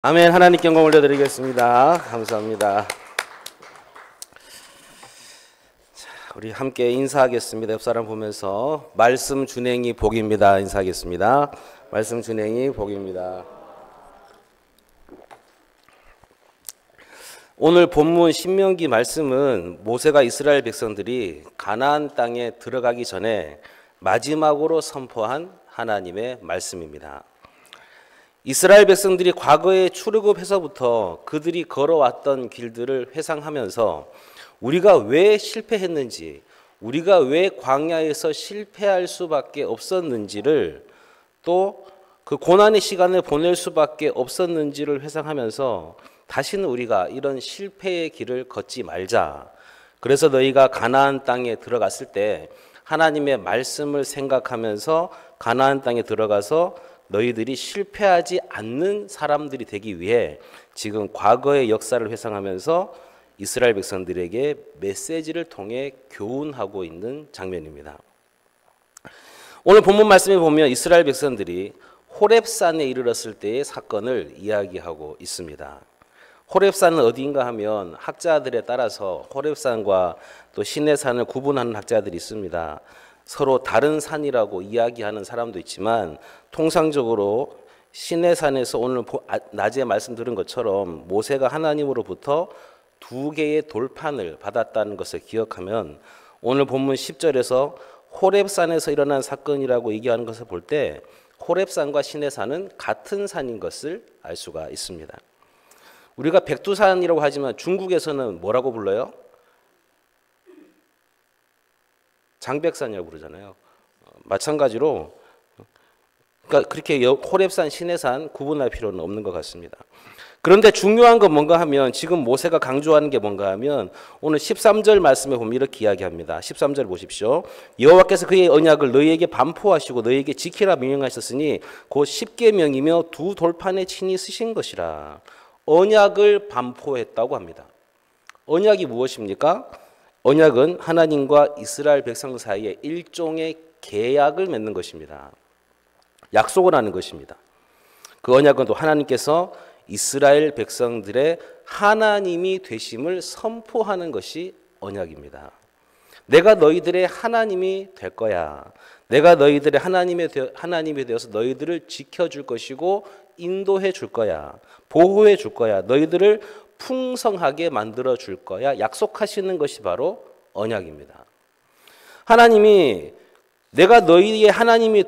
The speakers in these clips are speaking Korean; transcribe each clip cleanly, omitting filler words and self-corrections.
아멘. 하나님께 영광 올려드리겠습니다. 감사합니다. 자, 우리 함께 인사하겠습니다. 옆 사람 보면서 말씀 준행이 복입니다. 인사하겠습니다. 말씀 준행이 복입니다. 오늘 본문 신명기 말씀은 모세가 이스라엘 백성들이 가나안 땅에 들어가기 전에 마지막으로 선포한 하나님의 말씀입니다. 이스라엘 백성들이 과거에 출애굽해서부터 그들이 걸어왔던 길들을 회상하면서 우리가 왜 실패했는지, 우리가 왜 광야에서 실패할 수밖에 없었는지를, 또 그 고난의 시간을 보낼 수밖에 없었는지를 회상하면서 다시는 우리가 이런 실패의 길을 걷지 말자. 그래서 너희가 가나안 땅에 들어갔을 때 하나님의 말씀을 생각하면서 가나안 땅에 들어가서 너희들이 실패하지 않는 사람들이 되기 위해 지금 과거의 역사를 회상하면서 이스라엘 백성들에게 메시지를 통해 교훈하고 있는 장면입니다. 오늘 본문 말씀에 보면 이스라엘 백성들이 호렙산에 이르렀을 때의 사건을 이야기하고 있습니다. 호렙산은 어디인가 하면 학자들에 따라서 호렙산과 또 시내산을 구분하는 학자들이 있습니다. 서로 다른 산이라고 이야기하는 사람도 있지만 통상적으로 시내산에서 오늘 낮에 말씀 들은 것처럼 모세가 하나님으로부터 2개의 돌판을 받았다는 것을 기억하면 오늘 본문 10절에서 호렙산에서 일어난 사건이라고 얘기하는 것을 볼 때 호렙산과 시내산은 같은 산인 것을 알 수가 있습니다. 우리가 백두산이라고 하지만 중국에서는 뭐라고 불러요? 장백산이라고 부르잖아요. 마찬가지로 그러니까 그렇게 호렙산, 시내산 구분할 필요는 없는 것 같습니다. 그런데 중요한 건 뭔가 하면 지금 모세가 강조하는 게 뭔가 하면 오늘 13절 말씀에 보면 이렇게 이야기합니다. 13절 보십시오. 여호와께서 그의 언약을 너희에게 반포하시고 너희에게 지키라 명령하셨으니 곧 십계명이며 2 돌판에 친히 쓰신 것이라. 언약을 반포했다고 합니다. 언약이 무엇입니까? 언약은 하나님과 이스라엘 백성 사이에 일종의 계약을 맺는 것입니다. 약속을 하는 것입니다. 그 언약은 또 하나님께서 이스라엘 백성들의 하나님이 되심을 선포하는 것이 언약입니다. 내가 너희들의 하나님이 될 거야. 내가 너희들의 하나님이 되어서 너희들을 지켜줄 것이고 인도해 줄 거야. 보호해 줄 거야. 너희들을 풍성하게 만들어 줄 거야. 약속하시는 것이 바로 언약입니다. 하나님이 내가 너희의 하나님이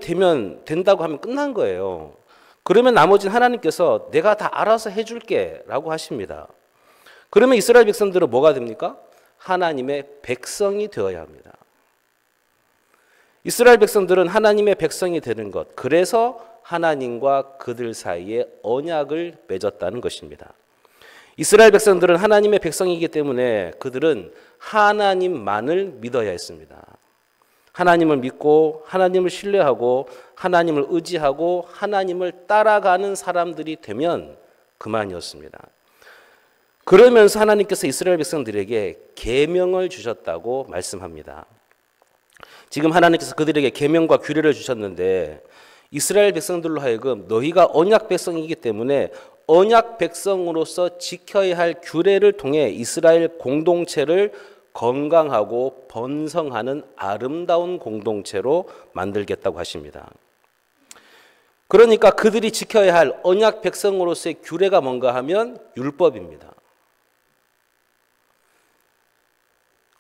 된다고 하면 끝난 거예요. 그러면 나머지는 하나님께서 내가 다 알아서 해줄게 라고 하십니다. 그러면 이스라엘 백성들은 뭐가 됩니까? 하나님의 백성이 되어야 합니다. 이스라엘 백성들은 하나님의 백성이 되는 것, 그래서 하나님과 그들 사이에 언약을 맺었다는 것입니다. 이스라엘 백성들은 하나님의 백성이기 때문에 그들은 하나님만을 믿어야 했습니다. 하나님을 믿고 하나님을 신뢰하고 하나님을 의지하고 하나님을 따라가는 사람들이 되면 그만이었습니다. 그러면서 하나님께서 이스라엘 백성들에게 계명을 주셨다고 말씀합니다. 지금 하나님께서 그들에게 계명과 규례를 주셨는데 이스라엘 백성들로 하여금 너희가 언약 백성이기 때문에 언약 백성으로서 지켜야 할 규례를 통해 이스라엘 공동체를 건강하고 번성하는 아름다운 공동체로 만들겠다고 하십니다. 그러니까 그들이 지켜야 할 언약 백성으로서의 규례가 뭔가 하면 율법입니다.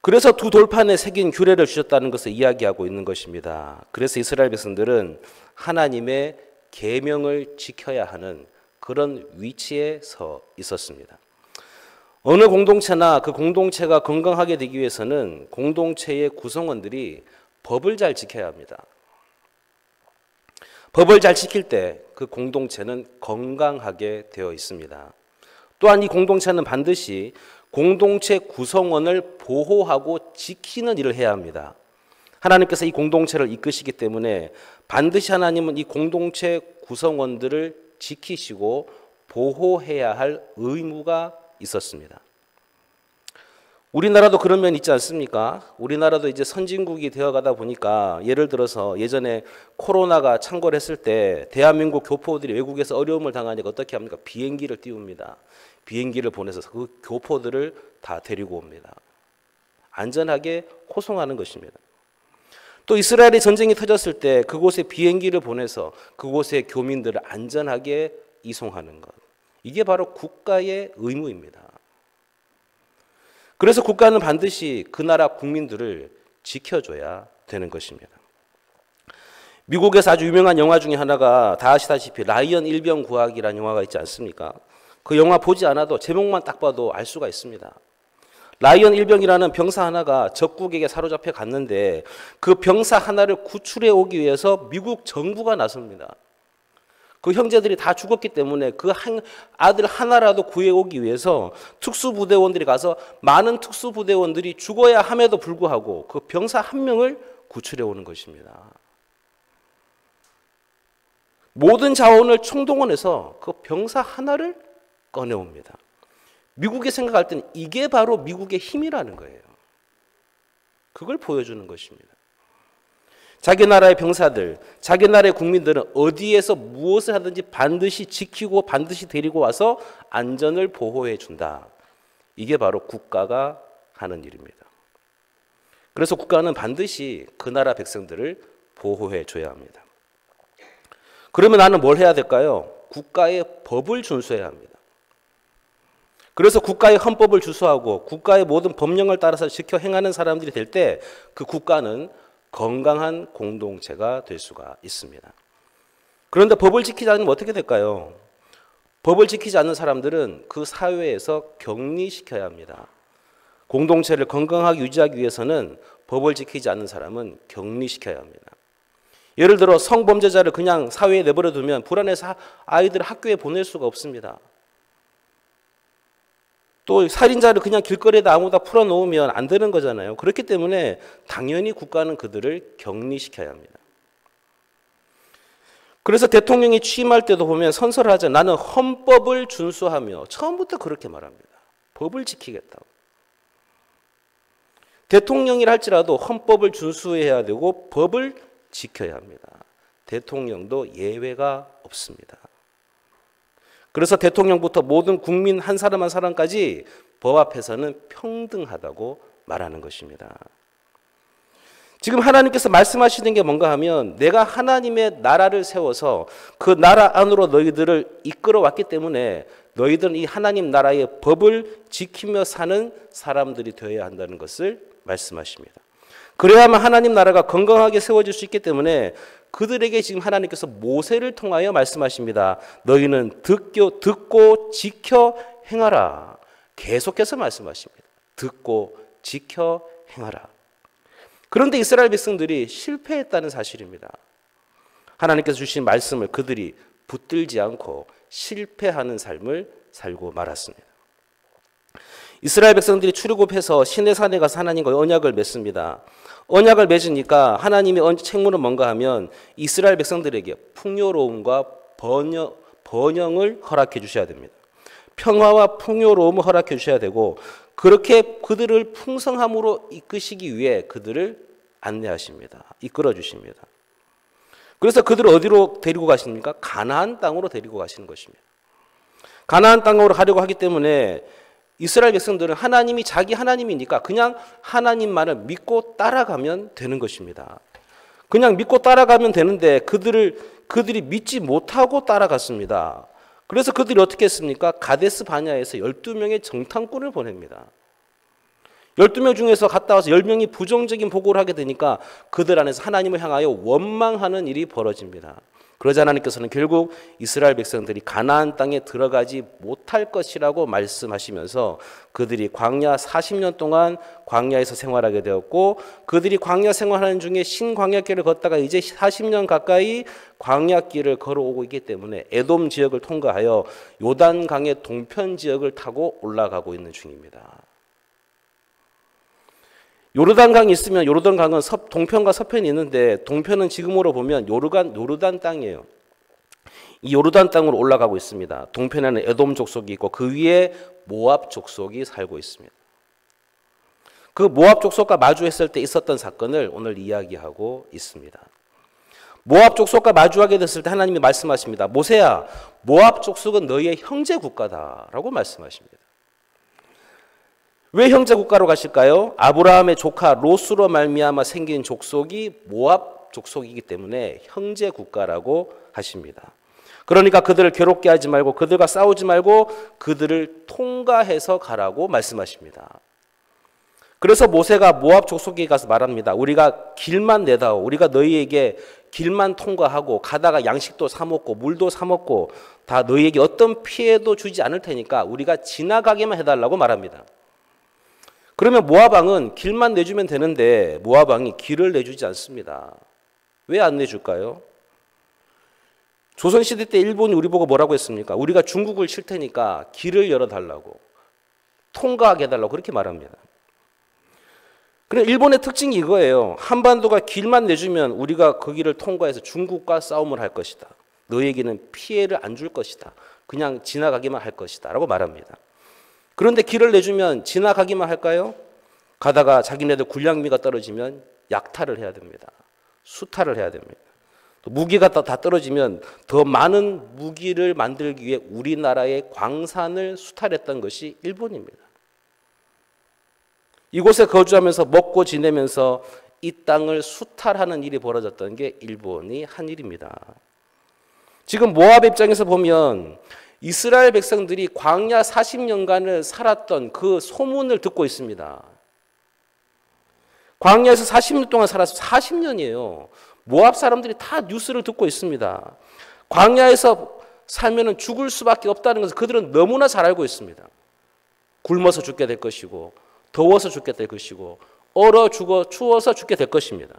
그래서 2 돌판에 새긴 규례를 주셨다는 것을 이야기하고 있는 것입니다. 그래서 이스라엘 백성들은 하나님의 계명을 지켜야 하는 그런 위치에 서 있었습니다. 어느 공동체나 그 공동체가 건강하게 되기 위해서는 공동체의 구성원들이 법을 잘 지켜야 합니다. 법을 잘 지킬 때 그 공동체는 건강하게 되어 있습니다. 또한 이 공동체는 반드시 공동체 구성원을 보호하고 지키는 일을 해야 합니다. 하나님께서 이 공동체를 이끄시기 때문에 반드시 하나님은 이 공동체 구성원들을 지키시고 보호해야 할 의무가 있었습니다. 우리나라도 그런 면 있지 않습니까? 우리나라도 이제 선진국이 되어가다 보니까 예를 들어서 예전에 코로나가 창궐했을 때 대한민국 교포들이 외국에서 어려움을 당하니까 어떻게 합니까? 비행기를 띄웁니다. 비행기를 보내서 그 교포들을 다 데리고 옵니다. 안전하게 호송하는 것입니다. 또 이스라엘의 전쟁이 터졌을 때 그곳에 비행기를 보내서 그곳의 교민들을 안전하게 이송하는 것. 이게 바로 국가의 의무입니다. 그래서 국가는 반드시 그 나라 국민들을 지켜줘야 되는 것입니다. 미국에서 아주 유명한 영화 중에 하나가 다 아시다시피 라이언 일병구하기라는 영화가 있지 않습니까? 그 영화 보지 않아도 제목만 딱 봐도 알 수가 있습니다. 라이언 일병이라는 병사 하나가 적국에게 사로잡혀 갔는데 그 병사 하나를 구출해 오기 위해서 미국 정부가 나섭니다. 그 형제들이 다 죽었기 때문에 그 아들 하나라도 구해오기 위해서 특수부대원들이 가서 많은 특수부대원들이 죽어야 함에도 불구하고 그 병사 한 명을 구출해 오는 것입니다. 모든 자원을 총동원해서 그 병사 하나를 꺼내옵니다. 미국이 생각할 때는 이게 바로 미국의 힘이라는 거예요. 그걸 보여주는 것입니다. 자기 나라의 병사들, 자기 나라의 국민들은 어디에서 무엇을 하든지 반드시 지키고 반드시 데리고 와서 안전을 보호해 준다. 이게 바로 국가가 하는 일입니다. 그래서 국가는 반드시 그 나라 백성들을 보호해 줘야 합니다. 그러면 나는 뭘 해야 될까요? 국가의 법을 준수해야 합니다. 그래서 국가의 헌법을 준수하고 국가의 모든 법령을 따라서 지켜 행하는 사람들이 될 때 그 국가는 건강한 공동체가 될 수가 있습니다. 그런데 법을 지키지 않으면 어떻게 될까요? 법을 지키지 않는 사람들은 그 사회에서 격리시켜야 합니다. 공동체를 건강하게 유지하기 위해서는 법을 지키지 않는 사람은 격리시켜야 합니다. 예를 들어 성범죄자를 그냥 사회에 내버려 두면 불안해서 아이들을 학교에 보낼 수가 없습니다. 또 살인자를 그냥 길거리에다 아무나 풀어놓으면 안 되는 거잖아요. 그렇기 때문에 당연히 국가는 그들을 격리시켜야 합니다. 그래서 대통령이 취임할 때도 보면 선서를 하죠. 나는 헌법을 준수하며 처음부터 그렇게 말합니다. 법을 지키겠다고. 대통령이라 할지라도 헌법을 준수해야 되고 법을 지켜야 합니다. 대통령도 예외가 없습니다. 그래서 대통령부터 모든 국민 한 사람 한 사람까지 법 앞에서는 평등하다고 말하는 것입니다. 지금 하나님께서 말씀하시는 게 뭔가 하면 내가 하나님의 나라를 세워서 그 나라 안으로 너희들을 이끌어 왔기 때문에 너희들은 이 하나님 나라의 법을 지키며 사는 사람들이 되어야 한다는 것을 말씀하십니다. 그래야만 하나님 나라가 건강하게 세워질 수 있기 때문에 그들에게 지금 하나님께서 모세를 통하여 말씀하십니다. 너희는 듣고 지켜 행하라. 계속해서 말씀하십니다. 듣고 지켜 행하라. 그런데 이스라엘 백성들이 실패했다는 사실입니다. 하나님께서 주신 말씀을 그들이 붙들지 않고 실패하는 삶을 살고 말았습니다. 이스라엘 백성들이 출애굽해서 시내산에 가서 하나님과 언약을 맺습니다. 언약을 맺으니까 하나님의 책무는 뭔가 하면 이스라엘 백성들에게 풍요로움과 번영을 허락해 주셔야 됩니다. 평화와 풍요로움을 허락해 주셔야 되고 그렇게 그들을 풍성함으로 이끄시기 위해 그들을 안내하십니다. 이끌어 주십니다. 그래서 그들을 어디로 데리고 가십니까? 가나안 땅으로 데리고 가시는 것입니다. 가나안 땅으로 가려고 하기 때문에 이스라엘 백성들은 하나님이 자기 하나님이니까 그냥 하나님만을 믿고 따라가면 되는 것입니다. 그냥 믿고 따라가면 되는데 그들이 믿지 못하고 따라갔습니다. 그래서 그들이 어떻게 했습니까? 가데스 바냐에서 12명의 정탐꾼을 보냅니다. 12명 중에서 갔다 와서 10명이 부정적인 보고를 하게 되니까 그들 안에서 하나님을 향하여 원망하는 일이 벌어집니다. 그러자 하나님께서는 결국 이스라엘 백성들이 가나안 땅에 들어가지 못할 것이라고 말씀하시면서 그들이 광야 40년 동안 광야에서 생활하게 되었고 그들이 광야 생활하는 중에 신광야길을 걷다가 이제 40년 가까이 광야길을 걸어오고 있기 때문에 에돔 지역을 통과하여 요단강의 동편 지역을 타고 올라가고 있는 중입니다. 요르단강이 있으면 요르단강은 동편과 서편이 있는데 동편은 지금으로 보면 요르단 땅이에요. 이 요르단 땅으로 올라가고 있습니다. 동편에는 에돔 족속이 있고 그 위에 모압 족속이 살고 있습니다. 그 모압 족속과 마주했을 때 있었던 사건을 오늘 이야기하고 있습니다. 모압 족속과 마주하게 됐을 때 하나님이 말씀하십니다. 모세야, 모압 족속은 너희의 형제 국가다라고 말씀하십니다. 왜 형제 국가로 가실까요? 아브라함의 조카 롯으로 말미암아 생긴 족속이 모압 족속이기 때문에 형제 국가라고 하십니다. 그러니까 그들을 괴롭게 하지 말고 그들과 싸우지 말고 그들을 통과해서 가라고 말씀하십니다. 그래서 모세가 모압 족속에 가서 말합니다. 우리가 길만 내다오. 우리가 너희에게 길만 통과하고 가다가 양식도 사 먹고 물도 사 먹고 다 너희에게 어떤 피해도 주지 않을 테니까 우리가 지나가게만 해달라고 말합니다. 그러면 모압 왕은 길만 내주면 되는데 모압 왕이 길을 내주지 않습니다. 왜 안 내줄까요? 조선시대 때 일본이 우리 보고 뭐라고 했습니까? 우리가 중국을 칠 테니까 길을 열어달라고, 통과하게 해달라고 그렇게 말합니다. 그럼 일본의 특징이 이거예요. 한반도가 길만 내주면 우리가 그 길을 통과해서 중국과 싸움을 할 것이다. 너에게는 피해를 안 줄 것이다. 그냥 지나가기만 할 것이다 라고 말합니다. 그런데 길을 내주면 지나가기만 할까요? 가다가 자기네들 군량미가 떨어지면 약탈을 해야 됩니다. 수탈을 해야 됩니다. 또 무기가 다 떨어지면 더 많은 무기를 만들기 위해 우리나라의 광산을 수탈했던 것이 일본입니다. 이곳에 거주하면서 먹고 지내면서 이 땅을 수탈하는 일이 벌어졌던 게 일본이 한 일입니다. 지금 모압 입장에서 보면 이스라엘 백성들이 광야 40년간을 살았던 그 소문을 듣고 있습니다. 광야에서 40년 동안 살아서 40년이에요. 모압 사람들이 다 뉴스를 듣고 있습니다. 광야에서 살면 죽을 수밖에 없다는 것을 그들은 너무나 잘 알고 있습니다. 굶어서 죽게 될 것이고 더워서 죽게 될 것이고 얼어 죽어 추워서 죽게 될 것입니다.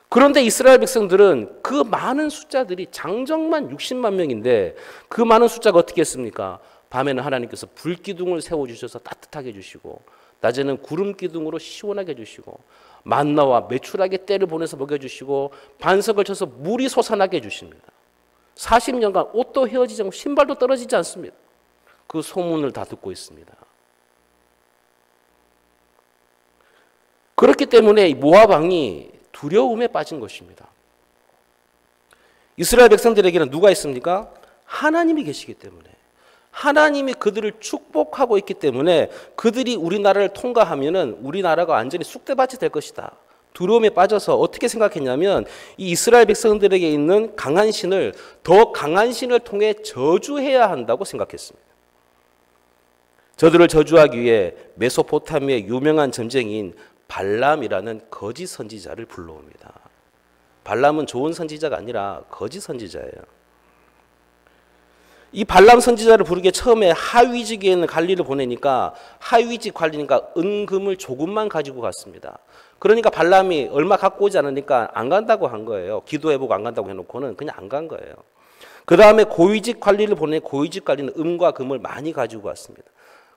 그런데 이스라엘 백성들은 그 많은 숫자들이 장정만 60만 명인데 그 많은 숫자가 어떻게 했습니까? 밤에는 하나님께서 불기둥을 세워주셔서 따뜻하게 해주시고 낮에는 구름기둥으로 시원하게 해주시고 만나와 메추라기 떼를 보내서 먹여주시고 반석을 쳐서 물이 솟아나게 해주십니다. 40년간 옷도 헤어지지 않고 신발도 떨어지지 않습니다. 그 소문을 다 듣고 있습니다. 그렇기 때문에 모압 왕이 두려움에 빠진 것입니다. 이스라엘 백성들에게는 누가 있습니까? 하나님이 계시기 때문에, 하나님이 그들을 축복하고 있기 때문에 그들이 우리나라를 통과하면은 우리나라가 완전히 쑥대밭이 될 것이다. 두려움에 빠져서 어떻게 생각했냐면 이 이스라엘 백성들에게 있는 강한 신을 더 강한 신을 통해 저주해야 한다고 생각했습니다. 저들을 저주하기 위해 메소포타미아의 유명한 점쟁이인 발람이라는 거짓 선지자를 불러옵니다. 발람은 좋은 선지자가 아니라 거짓 선지자예요. 이 발람 선지자를 부르기에 처음에 하위직에 있는 관리를 보내니까 하위직 관리니까 은금을 조금만 가지고 갔습니다. 그러니까 발람이 얼마 갖고 오지 않으니까 안 간다고 한 거예요. 기도해보고 안 간다고 해놓고는 그냥 안 간 거예요. 그 다음에 고위직 관리를 보내 고위직 관리는 은과 금을 많이 가지고 왔습니다.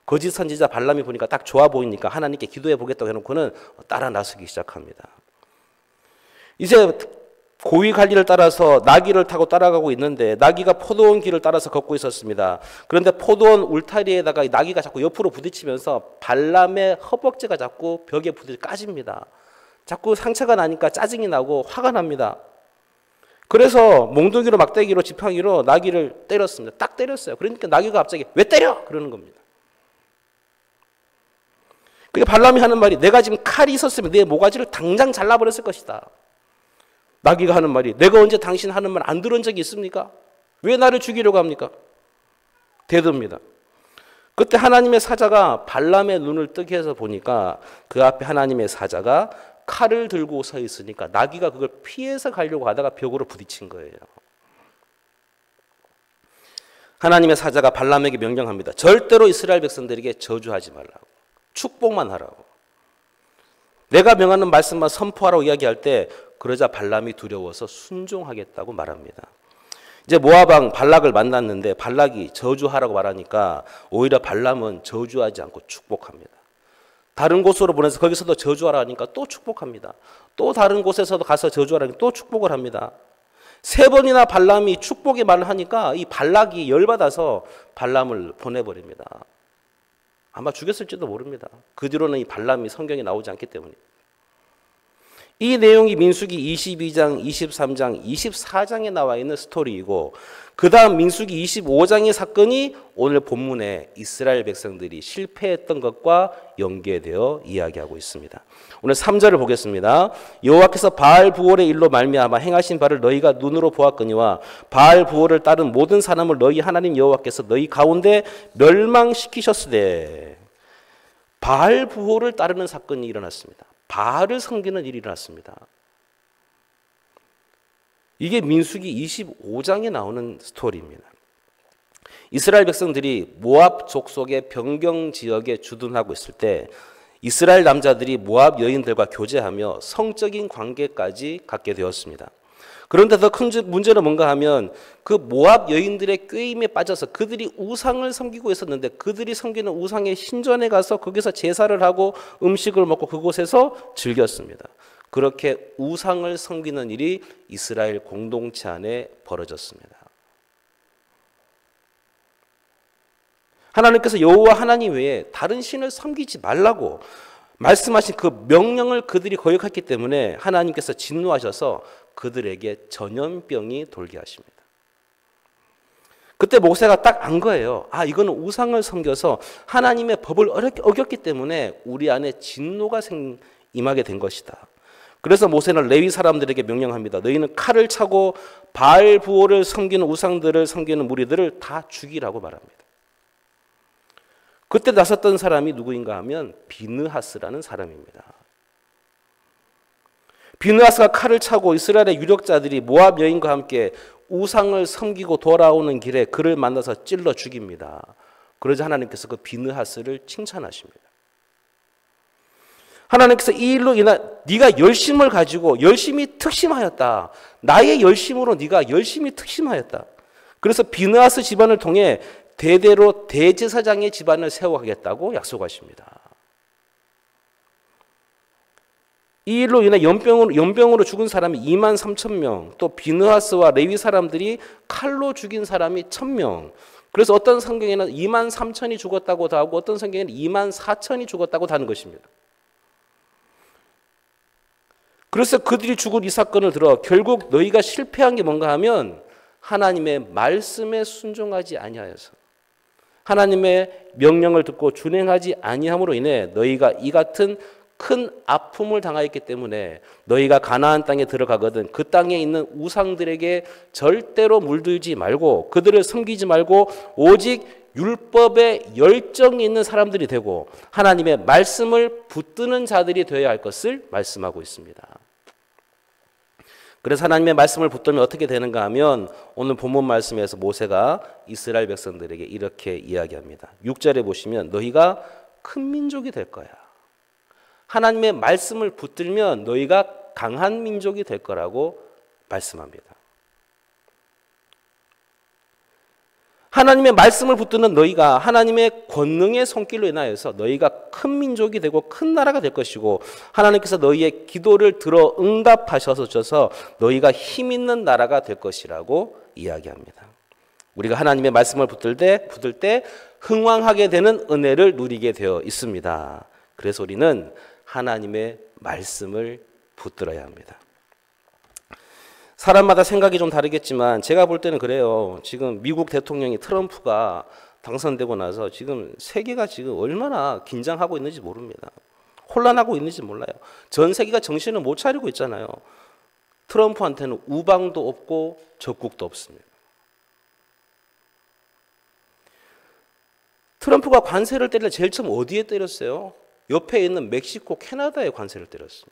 거짓 선지자 발람이 보니까 딱 좋아 보이니까 하나님께 기도해 보겠다고 해놓고는 따라 나서기 시작합니다. 이제 고위 관리를 따라서 나귀를 타고 따라가고 있는데 나귀가 포도원 길을 따라서 걷고 있었습니다. 그런데 포도원 울타리에다가 나귀가 자꾸 옆으로 부딪히면서 발람의 허벅지가 자꾸 벽에 부딪혀 까집니다. 자꾸 상처가 나니까 짜증이 나고 화가 납니다. 그래서 몽둥이로 막대기로 지팡이로 나귀를 때렸습니다. 딱 때렸어요. 그러니까 나귀가 갑자기 왜 때려? 그러는 겁니다. 그게 발람이 하는 말이 내가 지금 칼이 있었으면 내 모가지를 당장 잘라버렸을 것이다. 나귀가 하는 말이 내가 언제 당신 하는 말 안 들은 적이 있습니까? 왜 나를 죽이려고 합니까? 대듭니다. 그때 하나님의 사자가 발람의 눈을 뜨게 해서 보니까 그 앞에 하나님의 사자가 칼을 들고 서 있으니까 나귀가 그걸 피해서 가려고 하다가 벽으로 부딪힌 거예요. 하나님의 사자가 발람에게 명령합니다. 절대로 이스라엘 백성들에게 저주하지 말라고. 축복만 하라고. 내가 명하는 말씀만 선포하라고 이야기할 때 그러자 발람이 두려워서 순종하겠다고 말합니다. 이제 모압 왕 발락을 만났는데 발락이 저주하라고 말하니까 오히려 발람은 저주하지 않고 축복합니다. 다른 곳으로 보내서 거기서도 저주하라 하니까 또 축복합니다. 또 다른 곳에서도 가서 저주하라 하니까 또 축복을 합니다. 3번이나 발람이 축복의 말을 하니까 이 발락이 열받아서 발람을 보내버립니다. 아마 죽였을지도 모릅니다. 그 뒤로는 이 발람이 성경에 나오지 않기 때문에. 이 내용이 민수기 22장, 23장, 24장에 나와 있는 스토리이고 그 다음 민수기 25장의 사건이 오늘 본문에 이스라엘 백성들이 실패했던 것과 연계되어 이야기하고 있습니다. 오늘 3절을 보겠습니다. 여호와께서 바알 부올의 일로 말미암아 행하신 바를 너희가 눈으로 보았거니와 바알 부올을 따른 모든 사람을 너희 하나님 여호와께서 너희 가운데 멸망시키셨으되 바알 부올을 따르는 사건이 일어났습니다. 바알을 섬기는 일이 일어났습니다. 이게 민수기 25장에 나오는 스토리입니다. 이스라엘 백성들이 모압 족속의 변경 지역에 주둔하고 있을 때 이스라엘 남자들이 모압 여인들과 교제하며 성적인 관계까지 갖게 되었습니다. 그런데 더 큰 문제는 뭔가 하면 그 모압 여인들의 꾀임에 빠져서 그들이 우상을 섬기고 있었는데 그들이 섬기는 우상의 신전에 가서 거기서 제사를 하고 음식을 먹고 그곳에서 즐겼습니다. 그렇게 우상을 섬기는 일이 이스라엘 공동체 안에 벌어졌습니다. 하나님께서 여호와 하나님 외에 다른 신을 섬기지 말라고 말씀하신 그 명령을 그들이 거역했기 때문에 하나님께서 진노하셔서 그들에게 전염병이 돌게 하십니다. 그때 모세가 딱 안 거예요. 아, 이거는 우상을 섬겨서 하나님의 법을 어겼기 때문에 우리 안에 진노가 임하게 된 것이다. 그래서 모세는 레위 사람들에게 명령합니다. 너희는 칼을 차고 바알 부올을 섬기는 우상들을 섬기는 무리들을 다 죽이라고 말합니다. 그때 나섰던 사람이 누구인가 하면 비느하스라는 사람입니다. 비느하스가 칼을 차고 이스라엘의 유력자들이 모압 여인과 함께 우상을 섬기고 돌아오는 길에 그를 만나서 찔러 죽입니다. 그러자 하나님께서 그 비느하스를 칭찬하십니다. 하나님께서 이 일로 인한 네가 열심을 가지고 열심히 특심하였다. 나의 열심으로 네가 열심히 특심하였다. 그래서 비느하스 집안을 통해 대대로 대제사장의 집안을 세워가겠다고 약속하십니다. 이 일로 인해 연병으로 죽은 사람이 2만 3천 명, 또 비느하스와 레위 사람들이 칼로 죽인 사람이 1,000명. 그래서 어떤 성경에는 2만 3천이 죽었다고도 하고 어떤 성경에는 2만 4천이 죽었다고도 하는 것입니다. 그래서 그들이 죽은 이 사건을 들어 결국 너희가 실패한 게 뭔가 하면 하나님의 말씀에 순종하지 아니하여서 하나님의 명령을 듣고 준행하지 아니함으로 인해 너희가 이 같은 큰 아픔을 당하였기 때문에 너희가 가나안 땅에 들어가거든 그 땅에 있는 우상들에게 절대로 물들지 말고 그들을 섬기지 말고 오직 율법에 열정이 있는 사람들이 되고 하나님의 말씀을 붙드는 자들이 되어야 할 것을 말씀하고 있습니다. 그래서 하나님의 말씀을 붙들면 어떻게 되는가 하면 오늘 본문 말씀에서 모세가 이스라엘 백성들에게 이렇게 이야기합니다. 6절에 보시면 너희가 큰 민족이 될 거야. 하나님의 말씀을 붙들면 너희가 강한 민족이 될 거라고 말씀합니다. 하나님의 말씀을 붙드는 너희가 하나님의 권능의 손길로 인하여서 너희가 큰 민족이 되고 큰 나라가 될 것이고 하나님께서 너희의 기도를 들어 응답하셔서 너희가 힘 있는 나라가 될 것이라고 이야기합니다. 우리가 하나님의 말씀을 붙들 때 흥왕하게 되는 은혜를 누리게 되어 있습니다. 그래서 우리는 하나님의 말씀을 붙들어야 합니다. 사람마다 생각이 좀 다르겠지만 제가 볼 때는 그래요. 지금 미국 대통령이 트럼프가 당선되고 나서 지금 세계가 지금 얼마나 긴장하고 있는지 모릅니다. 혼란하고 있는지 몰라요. 전 세계가 정신을 못 차리고 있잖아요. 트럼프한테는 우방도 없고 적국도 없습니다. 트럼프가 관세를 때릴 때 제일 처음 어디에 때렸어요? 옆에 있는 멕시코, 캐나다에 관세를 때렸습니다.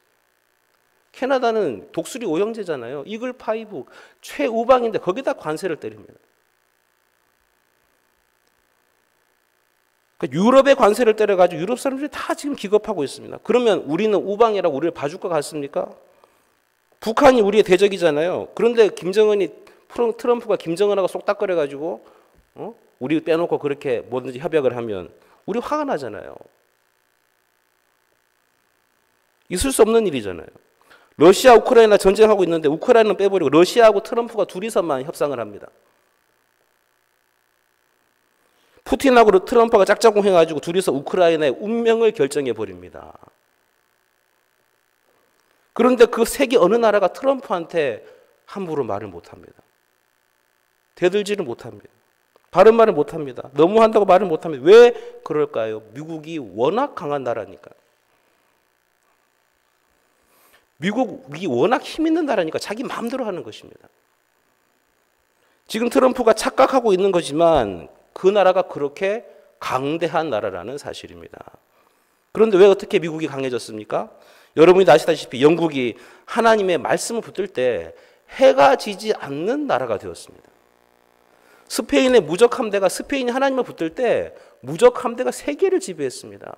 캐나다는 독수리 오형제잖아요. 이글5 최우방인데 거기다 관세를 때립니다. 그러니까 유럽에 관세를 때려가지고 유럽 사람들이 다 지금 기겁하고 있습니다. 그러면 우리는 우방이라고 우리를 봐줄 것 같습니까? 북한이 우리의 대적이잖아요. 그런데 트럼프가 김정은하고 쏙닥거려가지고 우리 빼놓고 그렇게 뭐든지 협약을 하면 우리 화가 나잖아요. 있을 수 없는 일이잖아요. 러시아 우크라이나 전쟁하고 있는데 우크라이나는 빼버리고 러시아하고 트럼프가 둘이서만 협상을 합니다. 푸틴하고 트럼프가 짝짝꿍 해가지고 둘이서 우크라이나의 운명을 결정해 버립니다. 그런데 그 세계 어느 나라가 트럼프한테 함부로 말을 못합니다. 대들지를 못합니다. 바른 말을 못합니다. 너무한다고 말을 못합니다. 왜 그럴까요? 미국이 워낙 강한 나라니까. 미국이 워낙 힘 있는 나라니까 자기 마음대로 하는 것입니다. 지금 트럼프가 착각하고 있는 거지만 그 나라가 그렇게 강대한 나라라는 사실입니다. 그런데 왜 어떻게 미국이 강해졌습니까? 여러분이 아시다시피 영국이 하나님의 말씀을 붙들 때 해가 지지 않는 나라가 되었습니다. 스페인의 무적 함대가 스페인이 하나님을 붙들 때 무적 함대가 세계를 지배했습니다.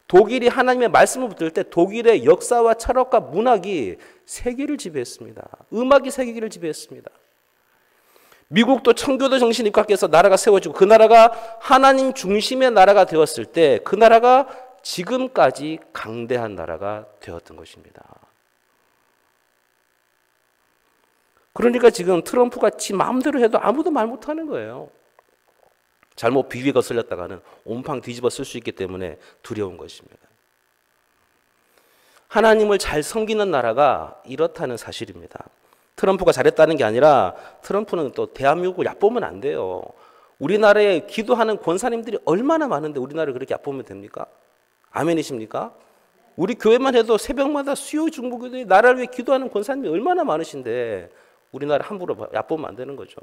독일이 하나님의 말씀을 붙들 때 독일의 역사와 철학과 문학이 세계를 지배했습니다. 음악이 세계를 지배했습니다. 미국도 청교도 정신이 입각해서 나라가 세워지고 그 나라가 하나님 중심의 나라가 되었을 때 그 나라가 지금까지 강대한 나라가 되었던 것입니다. 그러니까 지금 트럼프가 지 마음대로 해도 아무도 말 못하는 거예요. 잘못 비비 거슬렸다가는 온팡 뒤집어 쓸 수 있기 때문에 두려운 것입니다. 하나님을 잘 섬기는 나라가 이렇다는 사실입니다. 트럼프가 잘했다는 게 아니라 트럼프는 또 대한민국을 얕보면 안 돼요. 우리나라에 기도하는 권사님들이 얼마나 많은데 우리나라를 그렇게 얕보면 됩니까? 아멘이십니까? 우리 교회만 해도 새벽마다 수요 중보교들이 나라를 위해 기도하는 권사님이 얼마나 많으신데 우리나라 함부로 얕보면 안 되는 거죠.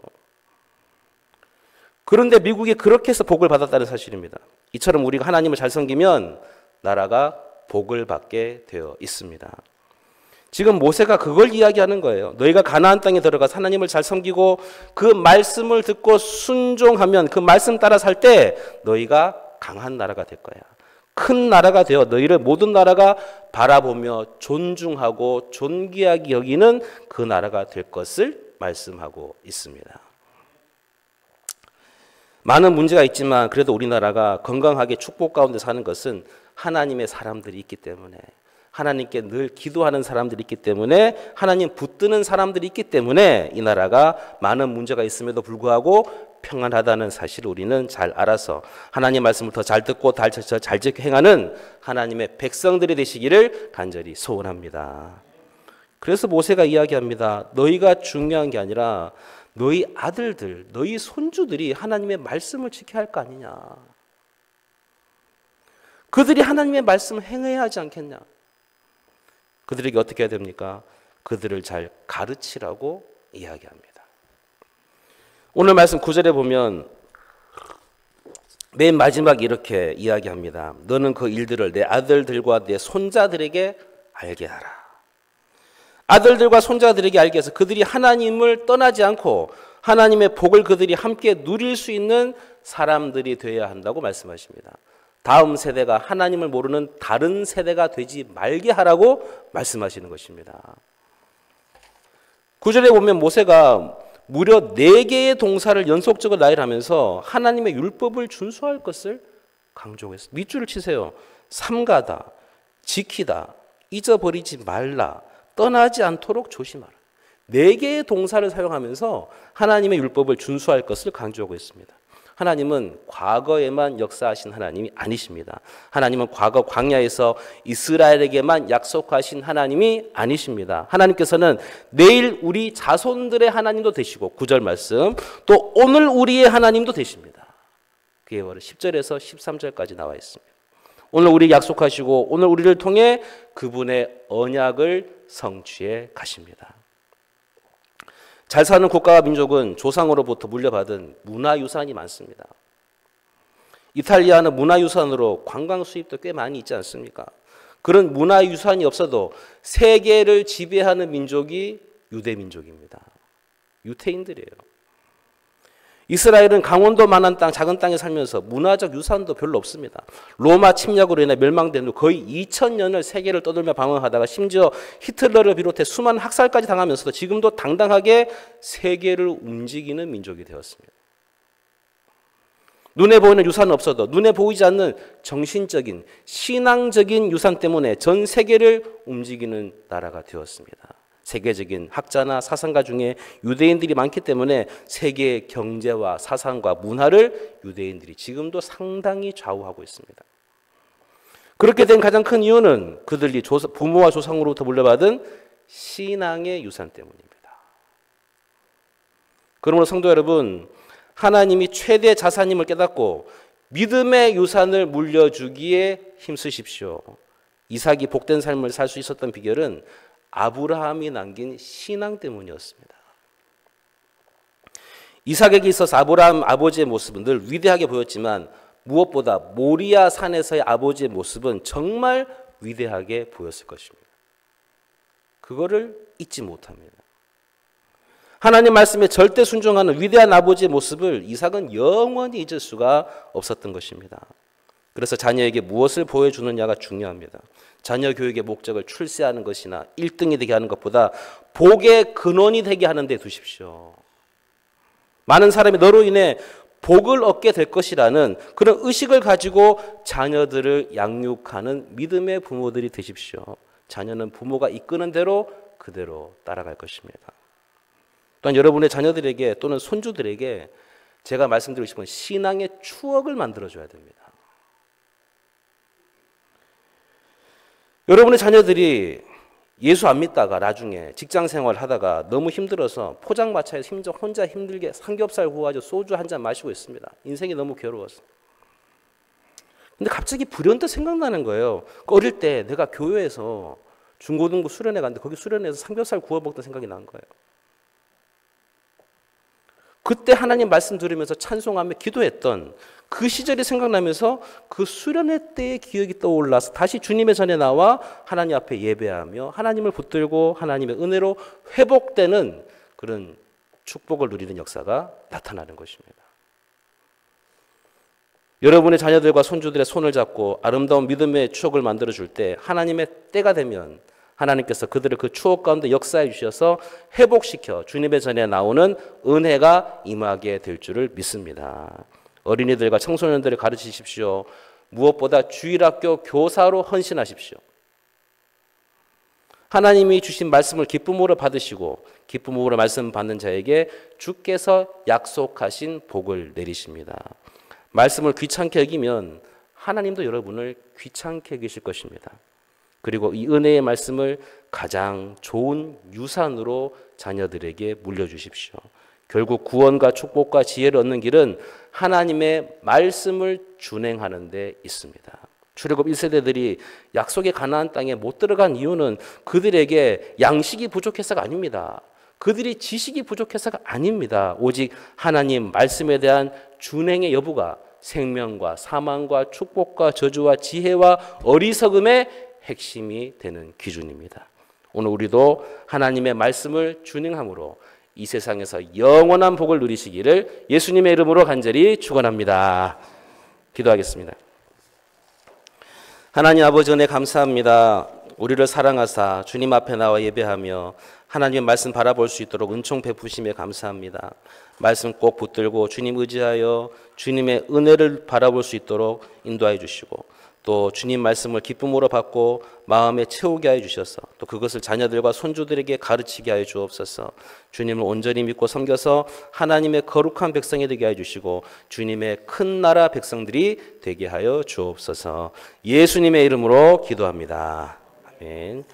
그런데 미국이 그렇게 해서 복을 받았다는 사실입니다. 이처럼 우리가 하나님을 잘 섬기면 나라가 복을 받게 되어 있습니다. 지금 모세가 그걸 이야기하는 거예요. 너희가 가나안 땅에 들어가서 하나님을 잘 섬기고 그 말씀을 듣고 순종하면 그 말씀 따라 살 때 너희가 강한 나라가 될 거야. 큰 나라가 되어 너희를 모든 나라가 바라보며 존중하고 존귀하게 여기는 그 나라가 될 것을 말씀하고 있습니다. 많은 문제가 있지만 그래도 우리나라가 건강하게 축복 가운데 사는 것은 하나님의 사람들이 있기 때문에 하나님께 늘 기도하는 사람들이 있기 때문에 하나님 붙드는 사람들이 있기 때문에 이 나라가 많은 문제가 있음에도 불구하고 평안하다는 사실을 우리는 잘 알아서 하나님 말씀을 더 잘 듣고 잘 지켜 행하는 하나님의 백성들이 되시기를 간절히 소원합니다. 그래서 모세가 이야기합니다. 너희가 중요한 게 아니라 너희 아들들, 너희 손주들이 하나님의 말씀을 지켜야 할 거 아니냐. 그들이 하나님의 말씀을 행해야 하지 않겠냐. 그들에게 어떻게 해야 됩니까? 그들을 잘 가르치라고 이야기합니다. 오늘 말씀 9절에 보면 맨 마지막에 이렇게 이야기합니다. 너는 그 일들을 내 아들들과 내 손자들에게 알게 하라. 아들들과 손자들에게 알게 해서 그들이 하나님을 떠나지 않고 하나님의 복을 그들이 함께 누릴 수 있는 사람들이 되어야 한다고 말씀하십니다. 다음 세대가 하나님을 모르는 다른 세대가 되지 말게 하라고 말씀하시는 것입니다. 9절에 보면 모세가 무려 4개의 동사를 연속적으로 나열하면서 하나님의 율법을 준수할 것을 강조하고 있습니다. 밑줄을 치세요. 삼가다, 지키다, 잊어버리지 말라, 떠나지 않도록 조심하라. 4개의 동사를 사용하면서 하나님의 율법을 준수할 것을 강조하고 있습니다. 하나님은 과거에만 역사하신 하나님이 아니십니다. 하나님은 과거 광야에서 이스라엘에게만 약속하신 하나님이 아니십니다. 하나님께서는 내일 우리 자손들의 하나님도 되시고 9절 말씀 또 오늘 우리의 하나님도 되십니다. 그게 바로 10절에서 13절까지 나와 있습니다. 오늘 우리 약속하시고 오늘 우리를 통해 그분의 언약을 성취해 가십니다. 잘 사는 국가와 민족은 조상으로부터 물려받은 문화유산이 많습니다. 이탈리아는 문화유산으로 관광 수입도 꽤 많이 있지 않습니까? 그런 문화유산이 없어도 세계를 지배하는 민족이 유대민족입니다. 유태인들이에요. 이스라엘은 강원도만한 땅, 작은 땅에 살면서 문화적 유산도 별로 없습니다. 로마 침략으로 인해 멸망된 후 거의 2000년을 세계를 떠돌며 방황하다가 심지어 히틀러를 비롯해 수많은 학살까지 당하면서도 지금도 당당하게 세계를 움직이는 민족이 되었습니다. 눈에 보이는 유산은 없어도 눈에 보이지 않는 정신적인, 신앙적인 유산 때문에 전 세계를 움직이는 나라가 되었습니다. 세계적인 학자나 사상가 중에 유대인들이 많기 때문에 세계 경제와 사상과 문화를 유대인들이 지금도 상당히 좌우하고 있습니다. 그렇게 된 가장 큰 이유는 그들이 부모와 조상으로부터 물려받은 신앙의 유산 때문입니다. 그러므로 성도 여러분, 하나님이 최대 자산임을 깨닫고 믿음의 유산을 물려주기에 힘쓰십시오. 이삭이 복된 삶을 살 수 있었던 비결은 아브라함이 남긴 신앙 때문이었습니다. 이삭에게 있어서 아브라함 아버지의 모습은 늘 위대하게 보였지만 무엇보다 모리아 산에서의 아버지의 모습은 정말 위대하게 보였을 것입니다. 그거를 잊지 못합니다. 하나님 말씀에 절대 순종하는 위대한 아버지의 모습을 이삭은 영원히 잊을 수가 없었던 것입니다. 그래서 자녀에게 무엇을 보여주느냐가 중요합니다. 자녀 교육의 목적을 출세하는 것이나 1등이 되게 하는 것보다 복의 근원이 되게 하는 데 두십시오. 많은 사람이 너로 인해 복을 얻게 될 것이라는 그런 의식을 가지고 자녀들을 양육하는 믿음의 부모들이 되십시오. 자녀는 부모가 이끄는 대로 그대로 따라갈 것입니다. 또한 여러분의 자녀들에게 또는 손주들에게 제가 말씀드리고 싶은 신앙의 추억을 만들어줘야 됩니다. 여러분의 자녀들이 예수 안 믿다가 나중에 직장 생활 하다가 너무 힘들어서 포장마차에서 혼자 힘들게 삼겹살 구워가지고 소주 한 잔 마시고 있습니다. 인생이 너무 괴로워서. 근데 갑자기 불현듯 생각나는 거예요. 어릴 때 내가 교회에서 중고등부 수련회 갔는데 거기 수련회에서 삼겹살 구워 먹던 생각이 난 거예요. 그때 하나님 말씀 들으면서 찬송하며 기도했던 그 시절이 생각나면서 그 수련회 때의 기억이 떠올라서 다시 주님의 전에 나와 하나님 앞에 예배하며 하나님을 붙들고 하나님의 은혜로 회복되는 그런 축복을 누리는 역사가 나타나는 것입니다. 여러분의 자녀들과 손주들의 손을 잡고 아름다운 믿음의 추억을 만들어줄 때 하나님의 때가 되면 하나님께서 그들을 그 추억 가운데 역사해 주셔서 회복시켜 주님의 전에 나오는 은혜가 임하게 될 줄을 믿습니다. 어린이들과 청소년들을 가르치십시오. 무엇보다 주일학교 교사로 헌신하십시오. 하나님이 주신 말씀을 기쁨으로 받으시고 기쁨으로 말씀 받는 자에게 주께서 약속하신 복을 내리십니다. 말씀을 귀찮게 여기면 하나님도 여러분을 귀찮게 여기실 것입니다. 그리고 이 은혜의 말씀을 가장 좋은 유산으로 자녀들에게 물려주십시오. 결국 구원과 축복과 지혜를 얻는 길은 하나님의 말씀을 준행하는 데 있습니다. 출애굽 1세대들이 약속의 가나안 땅에 못 들어간 이유는 그들에게 양식이 부족해서가 아닙니다. 그들이 지식이 부족해서가 아닙니다. 오직 하나님 말씀에 대한 준행의 여부가 생명과 사망과 축복과 저주와 지혜와 어리석음의 핵심이 되는 기준입니다. 오늘 우리도 하나님의 말씀을 준행함으로 이 세상에서 영원한 복을 누리시기를 예수님의 이름으로 간절히 축원합니다. 기도하겠습니다. 하나님 아버지 은혜 감사합니다. 우리를 사랑하사 주님 앞에 나와 예배하며 하나님의 말씀 바라볼 수 있도록 은총 베푸심에 감사합니다. 말씀 꼭 붙들고 주님 의지하여 주님의 은혜를 바라볼 수 있도록 인도하여 주시고 또 주님 말씀을 기쁨으로 받고 마음에 채우게 하여 주셔서 또 그것을 자녀들과 손주들에게 가르치게 하여 주옵소서. 주님을 온전히 믿고 섬겨서 하나님의 거룩한 백성이 되게 하여 주시고 주님의 큰 나라 백성들이 되게 하여 주옵소서. 예수님의 이름으로 기도합니다. 아멘.